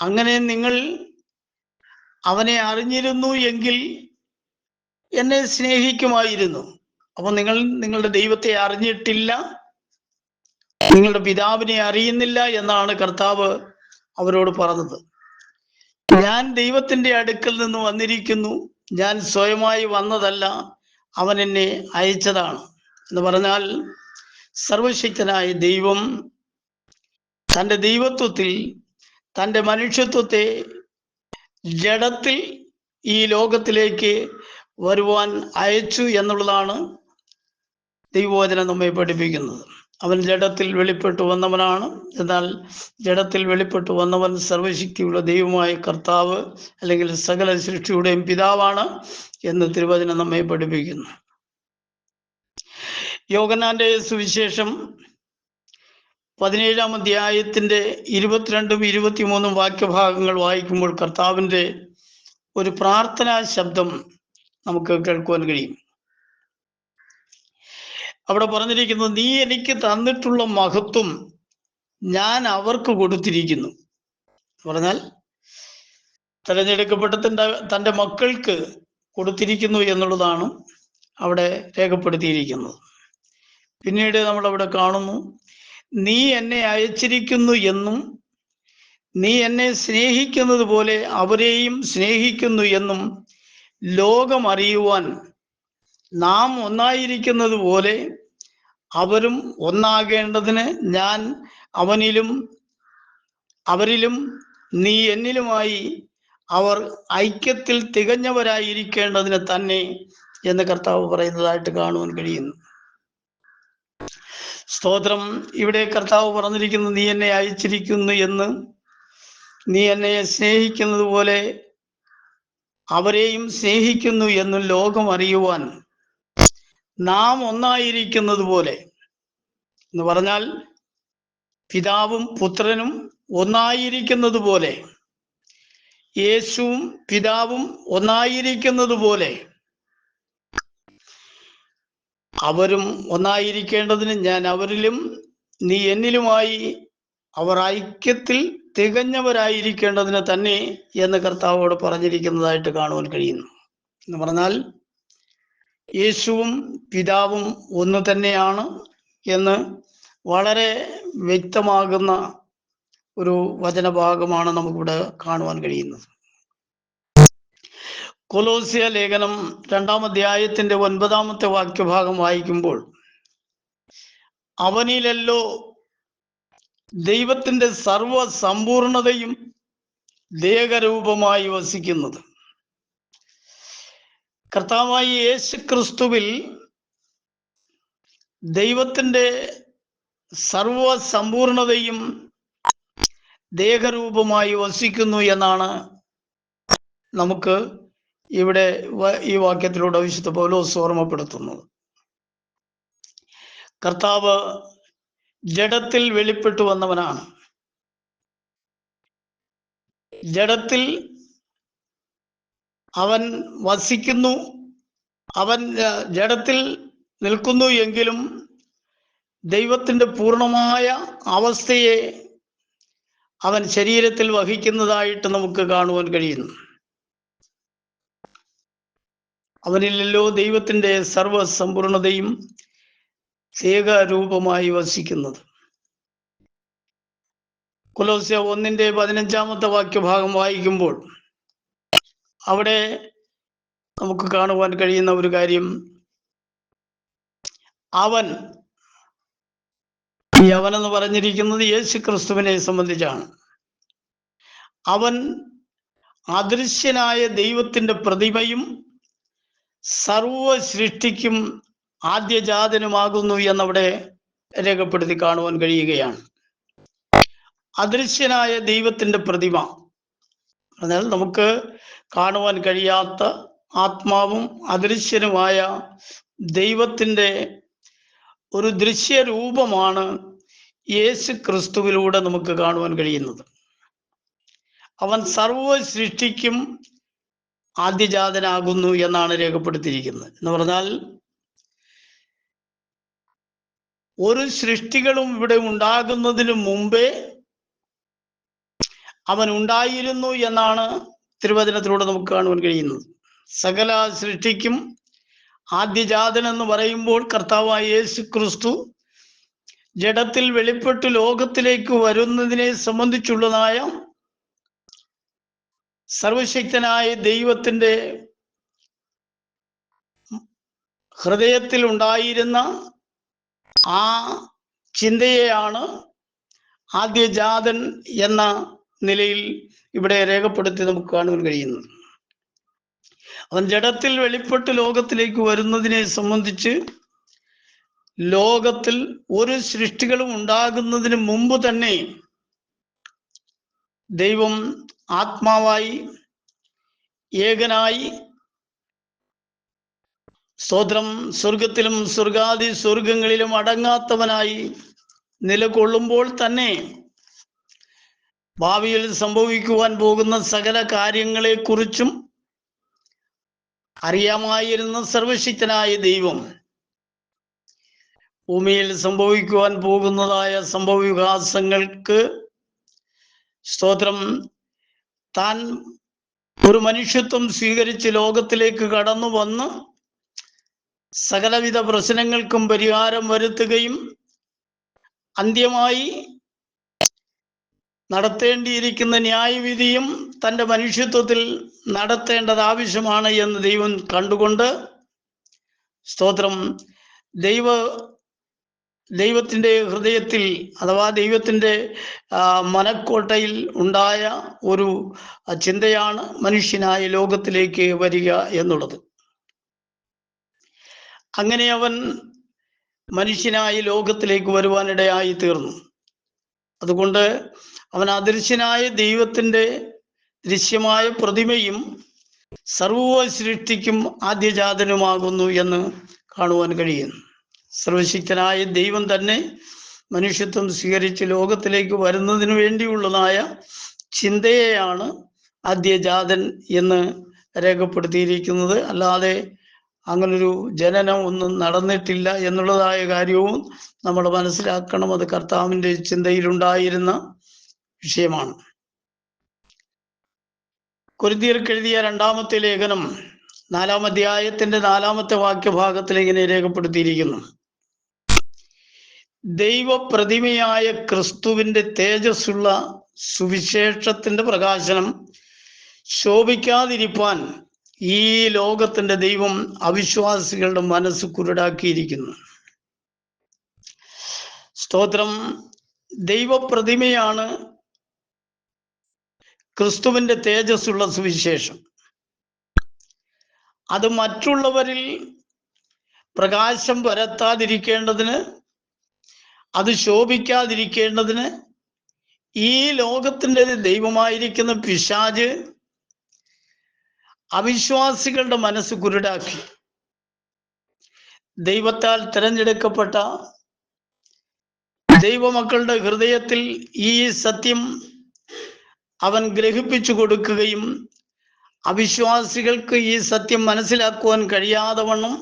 അങ്ങനെ നിങ്ങൾ അവനെ അറിഞ്ഞിരുന്നു എങ്കിൽ എന്നെ സ്നേഹിക്കുമായിരുന്നു. അപ്പൊ നിങ്ങൾ നിങ്ങളുടെ ദൈവത്തെ അറിഞ്ഞിട്ടില്ല, നിങ്ങളുടെ പിതാവിനെ അറിയുന്നില്ല എന്നാണ് കർത്താവ് അവരോട് പറഞ്ഞത്. ഞാൻ ദൈവത്തിന്റെ അടുക്കൽ നിന്ന് വന്നിരിക്കുന്നു, ഞാൻ സ്വയമായി വന്നതല്ല, അവൻ എന്നെ അയച്ചതാണ് എന്ന് പറഞ്ഞാൽ, സർവശക്തനായ ദൈവം തൻ്റെ ദൈവത്വത്തിൽ തൻ്റെ മനുഷ്യത്വത്തെ ജഡത്തിൽ ഈ ലോകത്തിലേക്ക് വരുവാൻ അയച്ചു എന്നുള്ളതാണ് ദൈവവചനം നമ്മെ പഠിപ്പിക്കുന്നത്. അവൻ ജഡത്തിൽ വെളിപ്പെട്ടു വന്നവനാണ്. എന്നാൽ ജഡത്തിൽ വെളിപ്പെട്ടു വന്നവൻ സർവശക്തിയുള്ള ദൈവമായ കർത്താവ് അല്ലെങ്കിൽ സകല സൃഷ്ടിയുടെയും പിതാവാണ് എന്ന് തിരുവചനം നമ്മെ പഠിപ്പിക്കുന്നു. യോഹന്നാന്റെ സുവിശേഷം 17-ാം അധ്യായത്തിന്റെ 22-ഉം 23-ഉം വാക്യഭാഗങ്ങൾ വായിക്കുമ്പോൾ കർത്താവിൻ്റെ ഒരു പ്രാർത്ഥനാ ശബ്ദം നമുക്ക് കേൾക്കുവാൻ കഴിയും. അവിടെ പറഞ്ഞിരിക്കുന്നത്, നീ എനിക്ക് തന്നിട്ടുള്ള മഹത്വം ഞാൻ അവർക്ക് കൊടുത്തിരിക്കുന്നു. പറഞ്ഞാൽ തെരഞ്ഞെടുക്കപ്പെട്ട തൻ്റെ മക്കൾക്ക് കൊടുത്തിരിക്കുന്നു എന്നുള്ളതാണ് അവിടെ രേഖപ്പെടുത്തിയിരിക്കുന്നത്. പിന്നീട് നമ്മൾ അവിടെ കാണുന്നു, നീ എന്നെ അയച്ചിരിക്കുന്നു എന്നും നീ എന്നെ സ്നേഹിക്കുന്നത് പോലെ അവരെയും സ്നേഹിക്കുന്നു എന്നും ലോകം അറിയുവാൻ നാം ഒന്നായിരിക്കുന്നത് പോലെ അവരും ഒന്നാകേണ്ടതിന് ഞാൻ അവരിലും നീ എന്നിലുമായി അവർ ഐക്യത്തിൽ തികഞ്ഞവരായിരിക്കേണ്ടതിന് തന്നെ എന്ന് കർത്താവ് പറയുന്നതായിട്ട് കാണുവാൻ കഴിയുന്നു. സ്തോത്രം. ഇവിടെ കർത്താവ് പറഞ്ഞിരിക്കുന്നു, നീ എന്നെ അയച്ചിരിക്കുന്നു എന്ന്, നീ എന്നെ സ്നേഹിക്കുന്നത് പോലെ അവരെയും സ്നേഹിക്കുന്നു എന്നും ലോകം അറിയുവാൻ നാം ഒന്നായിരിക്കുന്നത് പോലെ എന്ന് പറഞ്ഞാൽ, പിതാവും പുത്രനും ഒന്നായിരിക്കുന്നത് പോലെ, യേശുവും പിതാവും ഒന്നായിരിക്കുന്നത് പോലെ അവരും ഒന്നായിരിക്കേണ്ടതിന് ഞാൻ അവരിലും നീ എന്നിലുമായി അവർ ഐക്യത്തിൽ തികഞ്ഞവരായിരിക്കേണ്ടതിന് തന്നെ എന്ന് കർത്താവോട് പറഞ്ഞിരിക്കുന്നതായിട്ട് കാണുവാൻ കഴിയുന്നു. എന്ന് പറഞ്ഞാൽ യേശുവും പിതാവും ഒന്ന് തന്നെയാണ് എന്ന് വളരെ വ്യക്തമാകുന്ന ഒരു വചനഭാഗമാണ് നമുക്കിവിടെ കാണുവാൻ കഴിയുന്നത്. കൊലോസ്യ ലേഖനം 2-ാം അധ്യായത്തിന്റെ 9-ാമത്തെ വാക്യഭാഗം വായിക്കുമ്പോൾ, അവനിലല്ലോ ദൈവത്തിന്റെ സർവ സമ്പൂർണതയും ദേഹരൂപമായി വസിക്കുന്നത്. കർത്താവായ യേശു ക്രിസ്തുവിൽ ദൈവത്തിന്റെ സർവ സമ്പൂർണതയും ദേഹരൂപമായി വസിക്കുന്നു എന്നാണ് നമുക്ക് ഇവിടെ ഈ വാക്യത്തിലൂടെ വിശുദ്ധ പൗലോസ് ഓർമ്മപ്പെടുത്തുന്നത്. കർത്താവ് ജഡത്തിൽ വെളിപ്പെട്ടു വന്നവനാണ്. ജഡത്തിൽ അവൻ വസിക്കുന്നു, അവൻ ജഡത്തിൽ നിൽക്കുന്നു എങ്കിലും ദൈവത്തിൻ്റെ പൂർണ്ണമായ അവസ്ഥയെ അവൻ ശരീരത്തിൽ വഹിക്കുന്നതായിട്ട് നമുക്ക് കാണുവാൻ കഴിയുന്നു. അവനിലല്ലോ ദൈവത്തിൻ്റെ സർവസമ്പൂർണതയും ഏകരൂപമായി വസിക്കുന്നത്. കൊലോസ്യ 1-ന്റെ 15-ാമത്തെ വാക്യഭാഗം വായിക്കുമ്പോൾ അവിടെ നമുക്ക് കാണുവാൻ കഴിയുന്ന ഒരു കാര്യം, അവൻ എന്ന് പറഞ്ഞിരിക്കുന്നത് യേശു ക്രിസ്തുവിനെ സംബന്ധിച്ചാണ്. അവൻ അദൃശ്യനായ ദൈവത്തിൻ്റെ പ്രതിമയും സർവ സൃഷ്ടിക്കും ആദ്യജാതനുമാകുന്നു എന്നവിടെ രേഖപ്പെടുത്തി കാണുവാൻ കഴിയുകയാണ്. അദൃശ്യനായ ദൈവത്തിൻ്റെ പ്രതിമ എന്നാൽ നമുക്ക് കാണുവാൻ കഴിയാത്ത ആത്മാവും അദൃശ്യനുമായ ദൈവത്തിൻ്റെ ഒരു ദൃശ്യരൂപമാണ് യേശു ക്രിസ്തുവിലൂടെ നമുക്ക് കാണുവാൻ കഴിയുന്നത്. അവൻ സർവ സൃഷ്ടിക്കും ആദ്യജാതനാകുന്നു എന്നാണ് രേഖപ്പെടുത്തിയിരിക്കുന്നത്. എന്ന് പറഞ്ഞാൽ ഒരു സൃഷ്ടികളും ഇവിടെ ഉണ്ടാകുന്നതിന് മുമ്പേ അവൻ ഉണ്ടായിരുന്നു എന്നാണ് തിരുവചനത്തിലൂടെ നമുക്ക് കാണുവാൻ കഴിയുന്നത്. സകല സൃഷ്ടിക്കും ആദ്യജാതൻ എന്ന് പറയുമ്പോൾ കർത്താവായ യേശു ക്രിസ്തു ജഡത്തിൽ വെളിപ്പെട്ട് ലോകത്തിലേക്ക് വരുന്നതിനെ സംബന്ധിച്ചുള്ളതായ സർവശക്തനായ ദൈവത്തിൻ്റെ ഹൃദയത്തിൽ ഉണ്ടായിരുന്ന ആ ചിന്തയെയാണ് ആദ്യജാതൻ എന്ന നിലയിൽ ഇവിടെ രേഖപ്പെടുത്തി നമുക്ക് കാണുവാൻ കഴിയുന്നത്. അവൻ ജഡത്തിൽ വെളിപ്പെട്ട് ലോകത്തിലേക്ക് വരുന്നതിനെ സംബന്ധിച്ച് ലോകത്തിൽ ഒരു സൃഷ്ടികളും ഉണ്ടാകുന്നതിന് മുമ്പ് തന്നെ ദൈവം ആത്മാവായി ഏകനായി സ്തോത്രം സ്വർഗത്തിലും സ്വർഗാദി സ്വർഗങ്ങളിലും അടങ്ങാത്തവനായി നിലകൊള്ളുമ്പോൾ തന്നെ ഭാവിയിൽ സംഭവിക്കുവാൻ പോകുന്ന സകല കാര്യങ്ങളെക്കുറിച്ചും അറിയാമായിരുന്ന സർവശക്തനായ ദൈവം ഭൂമിയിൽ സംഭവിക്കുവാൻ പോകുന്നതായ സംഭവവികാസങ്ങൾക്ക് സ്തോത്രം താൻ ഒരു മനുഷ്യത്വം സ്വീകരിച്ച് ലോകത്തിലേക്ക് കടന്നു വന്ന് സകലവിധ പ്രശ്നങ്ങൾക്കും പരിഹാരം വരുത്തുകയും അന്ത്യമായി നടത്തേണ്ടിയിരിക്കുന്ന ന്യായവിധിയും തൻ്റെ മനുഷ്യത്വത്തിൽ നടത്തേണ്ടത് ആവശ്യമാണ് എന്ന് ദൈവം കണ്ടുകൊണ്ട് സ്തോത്രം ദൈവത്തിൻ്റെ ഹൃദയത്തിൽ അഥവാ ദൈവത്തിൻ്റെ മനക്കോട്ടയിൽ ഉണ്ടായ ഒരു ചിന്തയാണ് മനുഷ്യനായ ലോകത്തിലേക്ക് വരിക എന്നുള്ളത്. അങ്ങനെ അവൻ മനുഷ്യനായി ലോകത്തിലേക്ക് വരുവാനിടയായി തീർന്നു. അതുകൊണ്ട് അവൻ അദൃശ്യനായ ദൈവത്തിൻ്റെ ദൃശ്യമായ പ്രതിമയും സർവ്വ സൃഷ്ടിക്കും ആദ്യജാതനുമാകുന്നു എന്ന് കാണുവാൻ കഴിയുന്നു. സർവശക്തനായ ദൈവം തന്നെ മനുഷ്യത്വം സ്വീകരിച്ച് ലോകത്തിലേക്ക് വരുന്നതിന് വേണ്ടിയുള്ളതായ ചിന്തയെയാണ് ആദ്യജാതൻ എന്ന് രേഖപ്പെടുത്തിയിരിക്കുന്നത്. അല്ലാതെ അങ്ങനൊരു ജനനം ഒന്നും നടന്നിട്ടില്ല എന്നുള്ളതായ കാര്യവും നമ്മൾ മനസ്സിലാക്കണം. അത് കർത്താവിൻ്റെ ചിന്തയിലുണ്ടായിരുന്ന വിഷയമാണ്. കൊരിന്ത്യർക്ക് എഴുതിയ 2-ാമത്തെ ലേഖനം 4-ാം അധ്യായത്തിന്റെ 4-ാമത്തെ വാക്യഭാഗത്തിൽ ഇങ്ങനെ രേഖപ്പെടുത്തിയിരിക്കുന്നു: ദൈവപ്രതിമയായ ക്രിസ്തുവിന്റെ തേജസ്സുള്ള സുവിശേഷത്തിന്റെ പ്രകാശനം ശോഭിക്കാതിരിപ്പാൻ ഈ ലോകത്തിന്റെ ദൈവം അവിശ്വാസികളുടെ മനസ്സ് കുരുടാക്കിയിരിക്കുന്നു. സ്തോത്രം. ദൈവപ്രതിമയാണ് ക്രിസ്തുവിന്റെ തേജസ്സുള്ള സുവിശേഷം. അത് മറ്റുള്ളവരിൽ പ്രകാശം പരത്താതിരിക്കേണ്ടതിന്, അത് ശോഭിക്കാതിരിക്കേണ്ടതിന് ഈ ലോകത്തിൻ്റെ ദൈവമായിരിക്കുന്ന പിശാച് അവിശ്വാസികളുടെ മനസ്സ് കുരുടാക്കി. ദൈവത്താൽ തിരഞ്ഞെടുക്കപ്പെട്ട ദൈവമക്കളുടെ ഹൃദയത്തിൽ ഈ സത്യം അവൻ ഗ്രഹിപ്പിച്ചു കൊടുക്കുകയും അവിശ്വാസികൾക്ക് ഈ സത്യം മനസ്സിലാക്കുവാൻ കഴിയാതെ വണ്ണം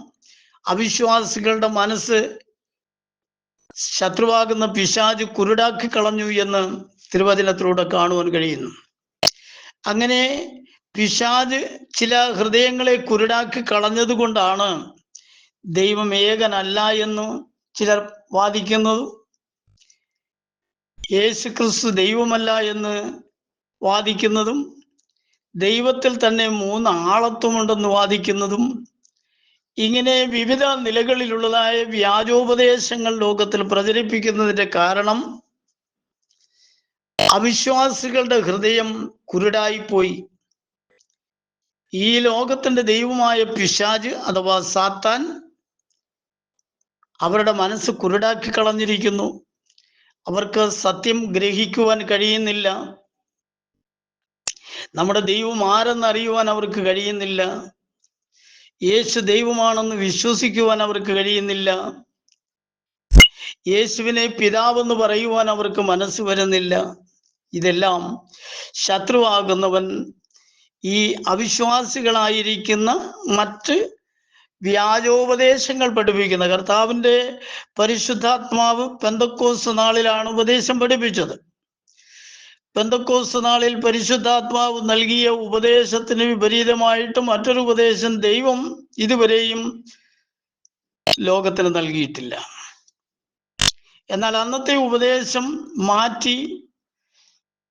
അവിശ്വാസികളുടെ മനസ്സ് ശത്രുവാകുന്ന പിശാച് കുരുടാക്കി കളഞ്ഞു എന്ന് തിരുവചനത്തിലൂടെ കാണുവാൻ കഴിയുന്നു. അങ്ങനെ പിശാച് ചില ഹൃദയങ്ങളെ കുരുടാക്കി കളഞ്ഞത് കൊണ്ടാണ് ദൈവം ഏകനല്ല എന്ന് ചിലർ വാദിക്കുന്നതും, യേശുക്രിസ്തു ദൈവമല്ല എന്ന് വാദിക്കുന്നതും, ദൈവത്തിൽ തന്നെ 3 ആളത്വമുണ്ടെന്ന് വാദിക്കുന്നതും, ഇങ്ങനെ വിവിധ നിലകളിലുള്ളതായ വ്യാജോപദേശങ്ങൾ ലോകത്തിൽ പ്രചരിപ്പിക്കുന്നതിന്റെ കാരണം അവിശ്വാസികളുടെ ഹൃദയം കുരുടായിപ്പോയി. ഈ ലോകത്തിന്റെ ദൈവമായ പിശാച് അഥവാ സാത്താൻ അവരുടെ മനസ്സ് കുരുടാക്കി കളഞ്ഞിരിക്കുന്നു. അവർക്ക് സത്യം ഗ്രഹിക്കുവാൻ കഴിയുന്നില്ല. നമ്മുടെ ദൈവം ആരെന്നറിയുവാൻ അവർക്ക് കഴിയുന്നില്ല. യേശു ദൈവമാണെന്ന് വിശ്വസിക്കുവാൻ അവർക്ക് കഴിയുന്നില്ല. യേശുവിനെ പിതാവെന്ന് പറയുവാൻ അവർക്ക് മനസ്സ് വരുന്നില്ല. ഇതെല്ലാം ശത്രുവാകുന്നവൻ ഈ അവിശ്വാസികളായിരിക്കുന്ന മറ്റ് വ്യാജോപദേശങ്ങൾ പഠിപ്പിക്കുന്ന, കർത്താവിൻ്റെ പരിശുദ്ധാത്മാവ് പെന്തക്കോസ്ത് നാളിലാണ് ഉപദേശം പഠിപ്പിച്ചത്. പെന്തക്കോസ്ത് നാളിൽ പരിശുദ്ധാത്മാവ് നൽകിയ ഉപദേശത്തിന് വിപരീതമായിട്ട് മറ്റൊരു ഉപദേശം ദൈവം ഇതുവരെയും ലോകത്തിന് നൽകിയിട്ടില്ല. എന്നാൽ അന്നത്തെ ഉപദേശം മാറ്റി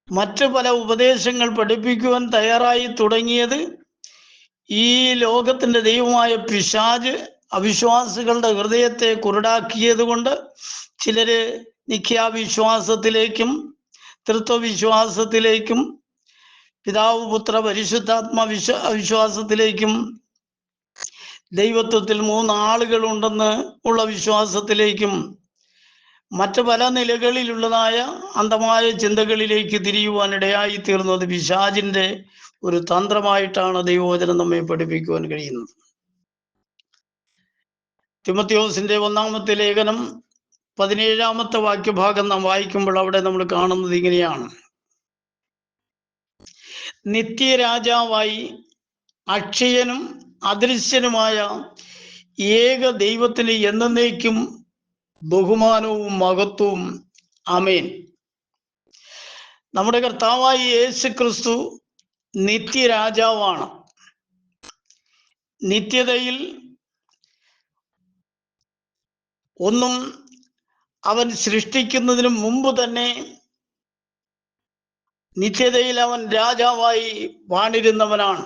മറ്റു പല ഉപദേശങ്ങൾ പഠിപ്പിക്കുവാൻ തയ്യാറായി തുടങ്ങിയത് ഈ ലോകത്തിന്റെ ദൈവമായ പിശാച് അവിശ്വാസികളുടെ ഹൃദയത്തെ കുരുടാക്കിയത് കൊണ്ട് ചിലര് നിഖ്യാവിശ്വാസത്തിലേക്കും തൃത്വവിശ്വാസത്തിലേക്കും പിതാവ് പുത്ര പരിശുദ്ധാത്മ വിശ്വാസത്തിലേക്കും ദൈവത്വത്തിൽ 3 ആളുകളുണ്ടെന്ന് ഉള്ള വിശ്വാസത്തിലേക്കും മറ്റു പല നിലകളിലുള്ളതായ അന്ധമായ ചിന്തകളിലേക്ക് തിരിയുവാനിടയായി തീർന്നത് പിശാചിന്റെ ഒരു തന്ത്രമായിട്ടാണ് ദൈവവചനം നമ്മെ പഠിപ്പിക്കുവാൻ കഴിയുന്നത്. തിമോഥെയോസിന്റെ 1-ാമത്തെ ലേഖനം 17-ാമത്തെ വാക്യഭാഗം നാം വായിക്കുമ്പോൾ അവിടെ നമ്മൾ കാണുന്നത് ഇങ്ങനെയാണ്: നിത്യരാജാവായി അക്ഷയനും അദൃശ്യനുമായ ഏക ദൈവത്തിന് എന്നേക്കും ബഹുമാനവും മഹത്വവും. ആമേൻ. നമ്മുടെ കർത്താവായ യേശു ക്രിസ്തു നിത്യരാജാവാണ്. നിത്യതയിൽ ഒന്നും അവൻ സൃഷ്ടിക്കുന്നതിന് മുമ്പ് തന്നെ നിത്യതയിൽ അവൻ രാജാവായി വാണിരുന്നവനാണ്.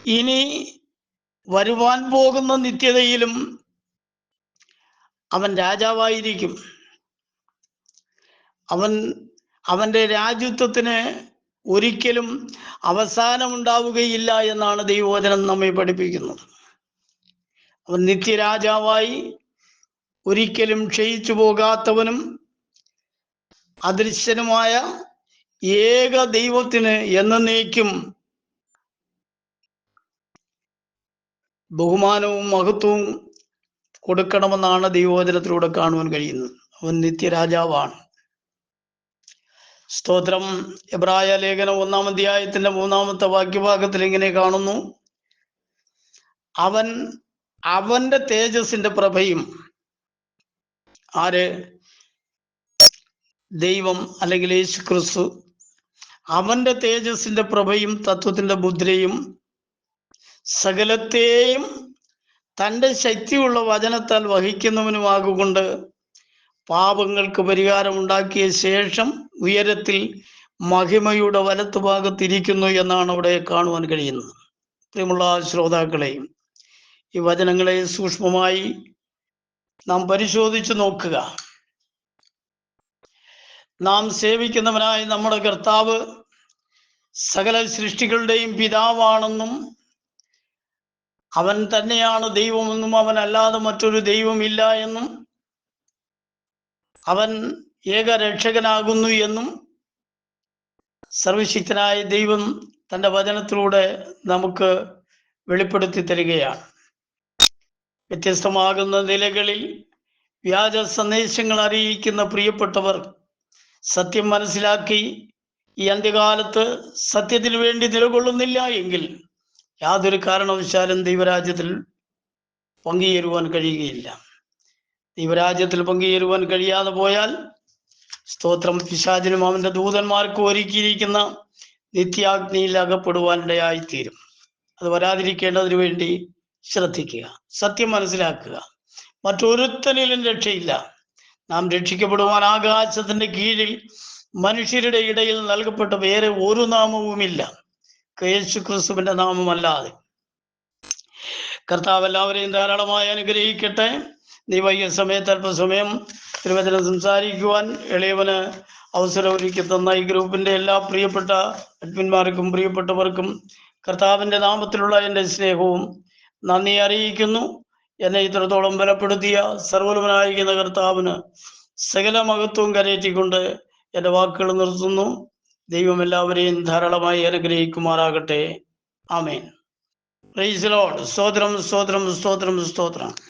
ഇനി വരുവാൻ പോകുന്ന നിത്യതയിലും അവൻ രാജാവായിരിക്കും. അവന്റെ രാജ്യത്വത്തിന് ഒരിക്കലും അവസാനമുണ്ടാവുകയില്ല എന്നാണ് ദൈവവചനം നമ്മെ പഠിപ്പിക്കുന്നത്. അവൻ നിത്യരാജാവായി ഒരിക്കലും ക്ഷയിച്ചു പോകാത്തവനും അദൃശ്യനുമായ ഏക ദൈവത്തിന് എന്നേക്കും ബഹുമാനവും മഹത്വവും കൊടുക്കണമെന്നാണ് ദൈവവചനത്തിലൂടെ കാണുവാൻ കഴിയുന്നത്. അവൻ നിത്യരാജാവാണ്. സ്തോത്രം. എബ്രായ ലേഖനം 1-ാം അധ്യായത്തിന്റെ 3-ാമത്തെ വാക്യഭാഗത്തിൽ ഇങ്ങനെ കാണുന്നു: അവന്റെ തേജസ്സിന്റെ പ്രഭയും. ആര്? ദൈവം, അല്ലെങ്കിൽ യേശു ക്രിസ്തു. അവന്റെ തേജസ്സിന്റെ പ്രഭയും തത്വത്തിന്റെ മുദ്രയും സകലത്തെയും തൻ്റെ ശക്തിയുള്ള വചനത്താൽ വഹിക്കുന്നവനുമാകൊണ്ട് പാപങ്ങൾക്ക് പരിഹാരമുണ്ടാക്കിയ ശേഷം ഉയരത്തിൽ മഹിമയുടെ വലത്തുഭാഗത്തിരിക്കുന്നു എന്നാണ് അവിടെ കാണുവാൻ കഴിയുന്നത്. പ്രിയമുള്ള ശ്രോതാക്കളെ, ഈ വചനങ്ങളെ സൂക്ഷ്മമായി നാം പരിശോധിച്ചു നോക്കുക. നാം സേവിക്കുന്നവനായ നമ്മുടെ കർത്താവ് സകല സൃഷ്ടികളുടെയും പിതാവാണെന്നും അവൻ തന്നെയാണ് ദൈവമെന്നും അവനല്ലാതെ മറ്റൊരു ദൈവമില്ല എന്നും അവൻ ഏകരക്ഷകനാകുന്നു എന്നും സർവശക്തനായ ദൈവം തൻ്റെ വചനത്തിലൂടെ നമുക്ക് വെളിപ്പെടുത്തി തരികയാണ്. വ്യത്യസ്തമാകുന്ന നിലകളിൽ വ്യാജ സന്ദേശങ്ങൾ അറിയിക്കുന്ന പ്രിയപ്പെട്ടവർ സത്യം മനസ്സിലാക്കി ഈ അന്ത്യകാലത്ത് സത്യത്തിന് വേണ്ടി നിലകൊള്ളുന്നില്ല എങ്കിൽ യാതൊരു കാരണവശാലും ദൈവരാജ്യത്തിൽ പങ്കുചേരുവാൻ കഴിയുകയില്ല. ദൈവരാജ്യത്തിൽ പങ്കുചേരുവാൻ കഴിയാതെ പോയാൽ സ്തോത്രം, പിശാചിനും അവന്റെ ദൂതന്മാർക്കും ഒരുക്കിയിരിക്കുന്ന നിത്യാഗ്നിയിൽ അകപ്പെടുവാനിടയായിത്തീരും. അത് വരാതിരിക്കേണ്ടതിന് വേണ്ടി ശ്രദ്ധിക്കുക, സത്യം മനസ്സിലാക്കുക. മറ്റൊരുത്തനിലും രക്ഷയില്ല. നാം രക്ഷിക്കപ്പെടുവാൻ ആകാശത്തിന്റെ കീഴിൽ മനുഷ്യരുടെ ഇടയിൽ നൽകപ്പെട്ട വേറെ ഒരു നാമവുമില്ല, യേശു ക്രിസ്തുവിന്റെ നാമമല്ലാതെ. കർത്താവ് എല്ലാവരെയും ധാരാളമായി അനുഗ്രഹിക്കട്ടെ. നീ വൈകിയ സമയത്ത് അല്പസമയം തിരുവചനം സംസാരിക്കുവാൻ എളിയവന് അവസരം ഒരുക്കി തന്ന ഈ ഗ്രൂപ്പിന്റെ എല്ലാ പ്രിയപ്പെട്ട അഡ്മിന്മാർക്കും പ്രിയപ്പെട്ടവർക്കും കർത്താവിന്റെ നാമത്തിലുള്ള എൻ്റെ സ്നേഹവും നന്ദി അറിയിക്കുന്നു. എന്നെ ഇത്രത്തോളം ബലപ്പെടുത്തിയ സർവ്വലവനായിരിക്കുന്ന കർത്താവിന് സകല മഹത്വവും കരയേറ്റിക്കൊണ്ട് എൻ്റെ വാക്കുകൾ നിർത്തുന്നു. ദൈവം എല്ലാവരെയും ധാരാളമായി അനുഗ്രഹിക്കുമാറാകട്ടെ. ആമേൻ. Praise the lord. സ്തോത്രം, സ്തോത്രം, സ്തോത്രം, സ്തോത്രം.